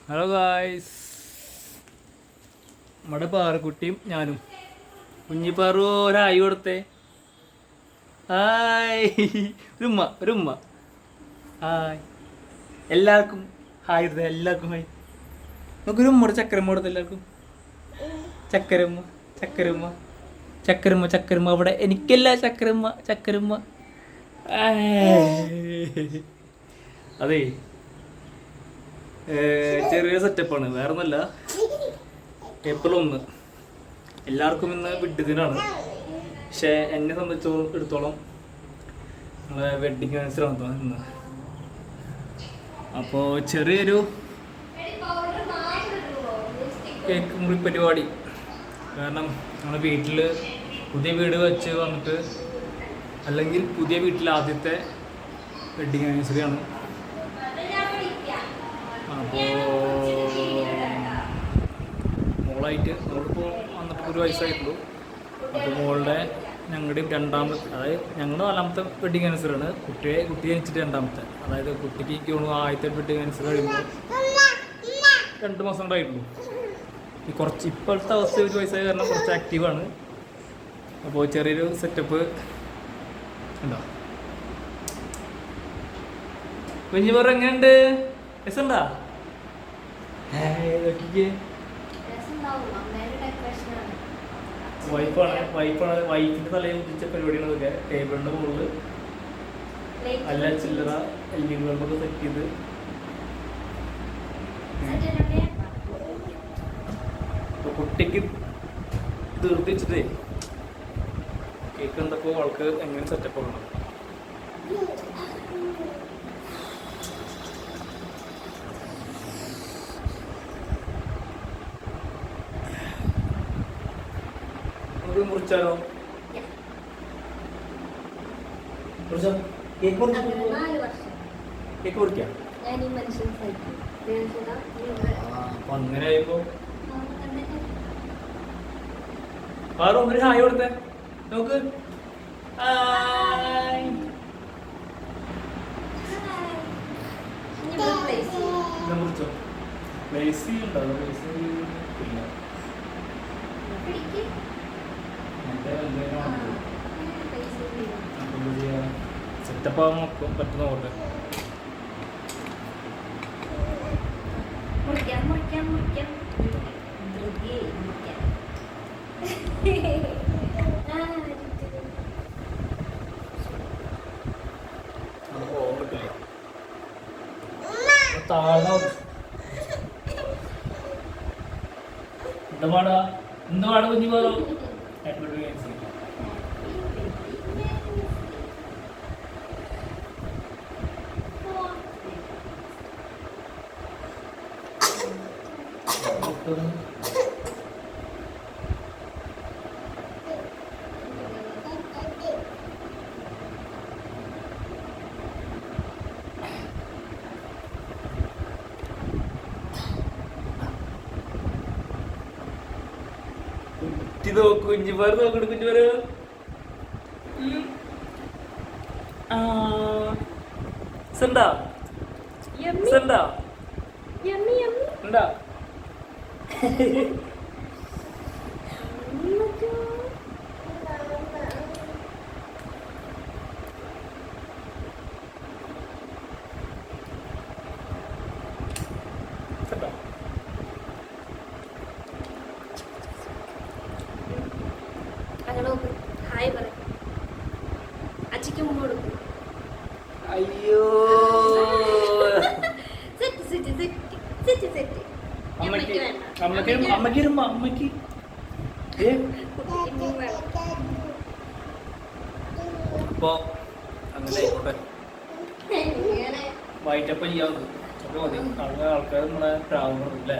Hello guys, നമ്മുടെ പാറക്കുട്ടിയും ഞാനും. കുഞ്ഞിപ്പാറു ഒരായി കൊടുത്തേ. ഹായ്, ഒരു ഉമ്മ. ഹായ് എല്ലാവർക്കും ഹായ് കൊടുത്തേ. എല്ലാവർക്കും ഹായ്. നമുക്കൊരു ഉമ്മയുടെ ചക്കരമ്മ കൊടുത്ത എല്ലാവർക്കും. ചക്കരമ്മ ചക്കരമ്മ ചക്കരമ്മ ചക്കരമ്മ അവിടെ എനിക്കല്ല. ചക്കരമ്മ. അതേ, ചെറിയ സെറ്റപ്പാണ്, വേറെ ഒന്നല്ല. ഏപ്രിൽ 1 എല്ലാവർക്കും ഇന്ന് വിഡ്ഢിദിനാണ്. പക്ഷേ എന്നെ സംബന്ധിച്ചിടത്തോളം നമ്മളെ വെഡിങ് ആനിവേഴ്സറി ആണ് ഇന്ന്. അപ്പോൾ ചെറിയൊരു കേക്ക് മുറി പരിപാടി. കാരണം നമ്മുടെ വീട്ടിൽ പുതിയ വീട് വെച്ച് വന്നിട്ട്, അല്ലെങ്കിൽ പുതിയ വീട്ടിൽ ആദ്യത്തെ വെഡിങ് ആനിവേഴ്സറി ആണ്. അപ്പോൾ മോളായിട്ട് നമ്മളിപ്പോൾ വന്നിട്ട് ഒരു വയസ്സായിട്ടുള്ളൂ. അപ്പോൾ മോളുടെ ഞങ്ങളുടെയും രണ്ടാമത്തെ, അതായത് ഞങ്ങളുടെ 4ാമത്തെ വെഡിങ് ആനിവേഴ്സറി ആണ്. കുട്ടി ജനിച്ചിട്ട് 2ാമത്തെ, അതായത് കുട്ടിക്ക് ആദ്യത്തെ വെഡിങ് ആനിവേഴ്സറി കഴിയുമ്പോൾ 2 മാസം ഉണ്ടായിട്ടുള്ളൂ. ഈ കുറച്ച് ഇപ്പോഴത്തെ അവസ്ഥ ഒരു വയസ്സായ കാരണം കുറച്ച് ആക്റ്റീവാണ്. അപ്പോൾ ചെറിയൊരു സെറ്റപ്പ് ഉണ്ടോ. കുഞ്ഞു പറ എങ്ങനെയുണ്ട്? രസമുണ്ടാ? വൈഫിന്റെ തലയിൽ ഉദിച്ച പരിപാടിയാണ് ഇതൊക്കെ. ടേബിളിന്റെ മുകളിൽ അല്ല ചില്ലറ LED ബൾബൊക്കെ സെറ്റ് ചെയ്ത് കുട്ടിക്ക് തീർത്ത് വെച്ചിട്ടേ കേക്ക് കണ്ടപ്പോ അവൾക്ക് എങ്ങനെ സെറ്റപ്പ് ആകണം. നമുക്ക് മുറിച്ചാലോ? കേക്ക് മുറിക്കാം. അപ്പൊ അങ്ങനെ ആയപ്പോ വേറെ ഒന്നൊരു ഹായ് കൊടുത്തേ. നോക്ക്, മുറിച്ചോ? പ്ലേസി ഉണ്ടോ? പ്ലേസി ഇല്ല. സെറ്റപ്പ് ആവാൻ നോക്കും, പറ്റുന്ന പോലെ. എന്താ പാടാ കുഞ്ഞു പോലോ? കുഞ്ഞുപാറ് നോക്കണ കുഞ്ഞുപാറ്. സണ്ടാ ഉണ്ടാ? ഹായ് പറ. അച്ഛക്ക് മുമ്പ് കൊടുക്കും. അയ്യോ, അമ്മക്ക് അപ്പൊ അങ്ങനെ ആയിക്കോട്ടെ. വൈറ്റപ്പം ചെയ്യാം മതി. ആൾക്കാർ നമ്മളെ പ്രാവുകളല്ലേ.